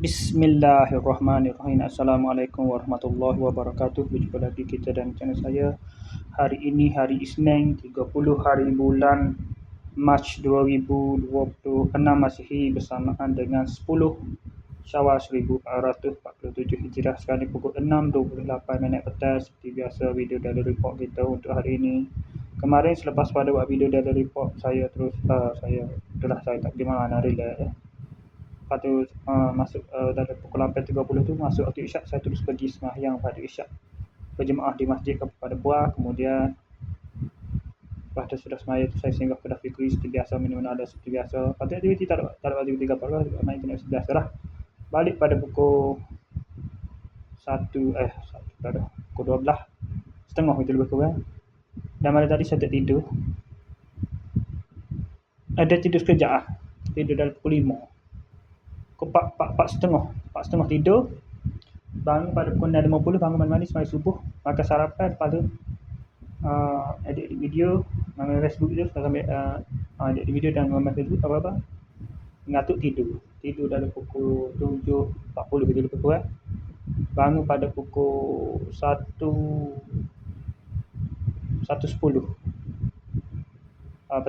Bismillahirrahmanirrahim. Assalamualaikum warahmatullahi wabarakatuh. Berjumpa lagi kita dan channel saya. Hari ini hari Isnin 30 hari bulan Mac 2026 Masihi bersamaan dengan 10 Syawal 1447 Hijrah. Sekarang ni pukul 6.28 petang. Seperti biasa, video daily report kita untuk hari ini. Kemarin selepas pada buat video daily report, saya tak pergi mana relax ya. Lepas tu masuk dalam pukul 8.30 tu masuk waktu isyak, saya terus pergi sembahyang pada isyak berjemaah di masjid kepada buah. Kemudian lepas tu sudah sembahyang tu saya singgah ke Kedai Fikri seperti biasa, minum ada seperti biasa. Lepas tu aktiviti tak ada aktiviti apa-apa, main internet seperti biasa lah. Balik pada pukul 12:30 itu lebih kurang. Dan malam tadi saya tak tidur. Ada tidur sekejap lah. Tidur dalam pukul 5. Pukul 4:30 tidur. Bangun pada pukul 6.50, bangun mandi sembahyang subuh, makan sarapan. Lepas tu edit video, main Facebook tu, sambil edit video dan main Facebook apa-apa. Ngantuk tidur dalam pukul 7.40 gitu lebih kurang. Bangun pada pukul 1.10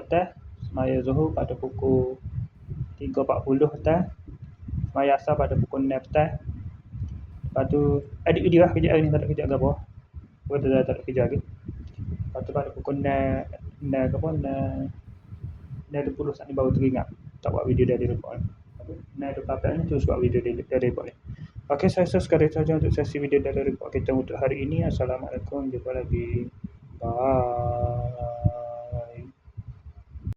petang. Sembahyang Zuhur pada pukul 3.40 petang. Sembahyang Asar pada pukul 6 petang. Lepas tu edit video lah kejap hari ni, tak ada kejap ke apa. Tak ada kerja lagi. Lepas tu pada pukul 6.20 saat ni baru teringat tak buat video dari report ni. Lepas tu 6.28 ni terus buat video dari report ni. Okey, saya sekadar saja untuk sesi video dari report kita untuk hari ini. Assalamualaikum, jumpa lagi. Bye.